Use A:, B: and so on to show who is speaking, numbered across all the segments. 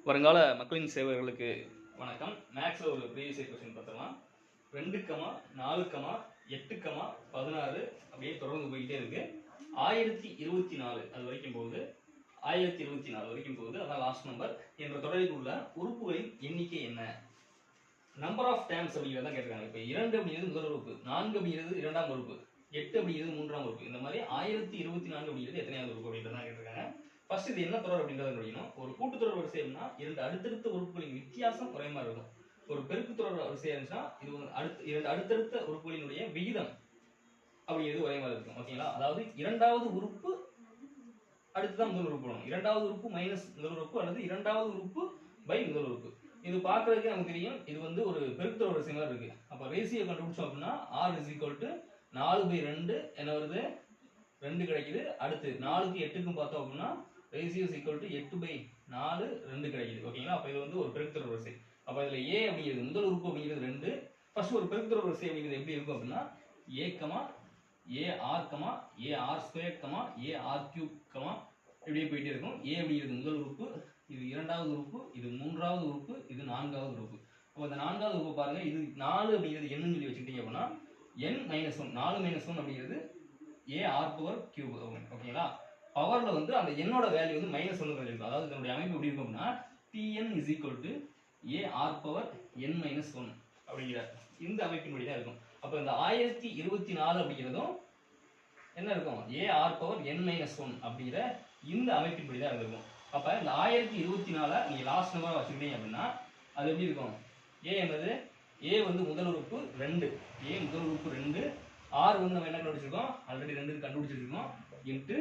A: வருங்கால மக்களின் சேவர்களுக்கு வணக்கம். மேக்ஸில் ஒரு ப்ரீவியஸ் கொஸ்டின் பார்த்துக்கலாம். 2, 4, 8, 16 அப்படியே தொடர்ந்து போய்கிட்டே இருக்கு. 1024 அது வரைக்கும் போகுது. 1024 வரைக்கும் போகுது. அதான் லாஸ்ட் நம்பர். என்ற தொடரில் உள்ள உறுப்புகளின் எண்ணிக்கை என்ன? நம்பர் ஆஃப் டேர்ம்ஸ் அப்படிங்கிறத கேட்டிருக்காங்க. இப்போ 2 அப்படிங்கிறது முதல் உறுப்பு, 4 அப்படிங்கிறது இரண்டாம் உறுப்பு, 8 அப்படிங்கிறது மூன்றாம் உறுப்பு. இந்த மாதிரி 1024 அப்படிங்கிறது எத்தனையாவது உறுப்பு அப்படின்றத கேட்டிருக்காங்க. ஃபர்ஸ்ட் இது என்ன தொடர் அப்படின்றத படிக்கணும். ஒரு கூட்டுத்தொடர் வரிசை அப்படின்னா இரண்டு அடுத்தடுத்த உறுப்புகளின் வித்தியாசம் ஒரே மாதிரி இருக்கும். ஒரு பெருக்குத்தொடர் வரிசை இருந்துச்சுன்னா இது இரண்டு அடுத்தடுத்த உறுப்புகளினுடைய விகிதம் அப்படிங்கிறது ஒரே மாதிரி இருக்கும். ஓகேங்களா? அதாவது இரண்டாவது உறுப்பு அடுத்துதான் முதல் உறுப்பு வரும். இரண்டாவது உறுப்பு மைனஸ் முதல் உறுப்பு அல்லது இரண்டாவது உறுப்பு பை முதல் உறுப்பு. இது பார்க்கறதுக்கு நமக்கு தெரியும். இது ஒரு பெருக்குத்தொடர் வரிசை மாதிரி இருக்கு. அப்ப ரேஷியோ கண்டுபிடிச்சோம் அப்படின்னா r = 4/2 என்ன வருது? 2 கிடைக்குது. அடுத்து 4க்கு 8க்கும் பார்த்தோம் அப்படின்னா ரேஷியோ = 8/4 2 கிடைக்குது. ஓகேங்களா? அப்ப இது ஒரு பெருக்குத்தொடர் வரிசை. அப்ப இதுல a அப்படிங்கிறது முதல் உறுப்பு அப்படிங்கிறது 2. ஃபர்ஸ்ட் ஒரு பெருக்குத்தொடர் வரிசை அப்படிங்கிறது எப்படி இருக்கும் அப்படின்னா a, ar2, ar3, இப்படியே போயிட்டே இருக்கும். a அப்படிங்கிறது முதல் உறுப்பு, இது இரண்டாவது உறுப்பு, இது மூன்றாவது உறுப்பு, இது நான்காவது உறுப்பு. அப்ப இந்த நான்காவது உறுப்பு பாருங்க. இது 4 அப்படிங்கிறது என்னன்னு சொல்லி வச்சுக்கிட்டீங்க அப்படின்னா n-1 4 - 1 அப்படிங்கிறது ar⁴. ஓகேங்களா? பவர்ல அந்த எண்ணோட வேல்யூ -1 இருக்கும். அதாவது இதனுடைய அமைப்பு எப்படி இருக்கும் அப்படின்னா Pn = ar⁴n-1 அப்படிங்கிற இந்த அமைப்பின்படி தான் இருக்கும். அப்ப இந்த 1024 அப்படிங்கிறதும் என்ன இருக்கும்? ar⁴n-1 அப்படிங்கிற இந்த அமைப்பின்படி தான் இருக்கும். அப்ப இந்த 1024 நீங்க லாஸ்ட் நம்பரா வச்சுக்கிட்டீங்க அப்படின்னா அது எப்படி இருக்கும்? a என்னது? a முதல் உறுப்பு 2, a முதல் உறுப்பு 2, r நம்ம என்ன கண்டுபிடிச்சிருக்கோம்? ஆல்ரெடி 2 கண்டுபிடிச்சிருக்கோம். Into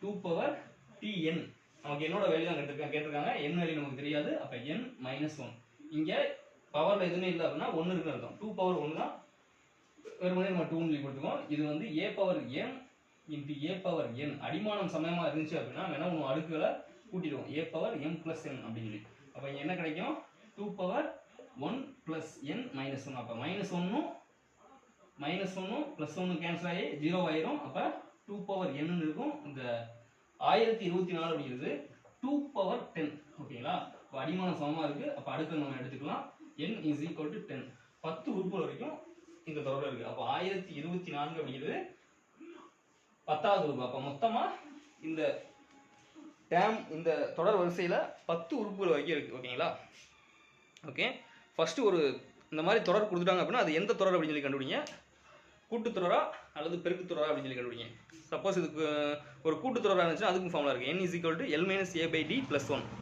A: 2/tn. நமக்கு என்னோட வேல்யூ தான் கேட்டிருக்காங்க. n வேல்யூ நமக்கு தெரியாது. அப்ப n-1. இங்க பவர்ல எதுவுமே இல்லை அப்படின்னா 1 இருக்குன்னு அர்த்தம். 2/1 தான். வெறுமனே நம்ம 2 ன்னு கொடுத்துக்கோம். இது a/n இன்டு a/n அடிமானம் சமயமா இருந்துச்சு அப்படின்னா என்ன பண்ணுவோம்? அடுக்குகளை கூட்டிடுவோம். a/m+n அப்படின்னு சொல்லி. அப்ப இங்க என்ன கிடைக்கும்? 2/1 + n-1. அப்ப -1 +1 கேன்சல் ஆகி 0 ஆயிரும். அப்ப 2/n இருக்கும். இந்த 1024 அப்படிங்கிறது 2/10. ஓகேங்களா? அப்ப அடிமானம் சமமா இருக்கு. அப்ப அடுக்கு நம்ம எடுத்துக்கலாம். n = 10. 10 உறுப்புகள் வரைக்கும் இந்த தொடர்ல இருக்கு. அப்ப 1024 அப்படிங்கிறது 10வது உறுப்பு. அப்ப மொத்தமா இந்த இந்த தொடர் வரிசையில 10 உறுப்புகள் வரைக்கும் இருக்கு. ஓகேங்களா? ஓகே. ஃபர்ஸ்ட் இந்த மாதிரி தொடர் கொடுத்துட்டாங்க அப்படின்னா அது எந்த தொடர் அப்படின்னு சொல்லி கண்டுபிடிங்க. கூட்டுத்தொடரா அல்லது பெருக்குத்தொடரா அப்படின்னு சொல்லி கண்டுபிடிங்க. சப்போஸ் இதுக்கு ஒரு கூட்டுத்தொடரா இருந்துச்சுன்னா அதுக்கும் ஃபார்முலா இருக்கு. n = l - a/d + 1.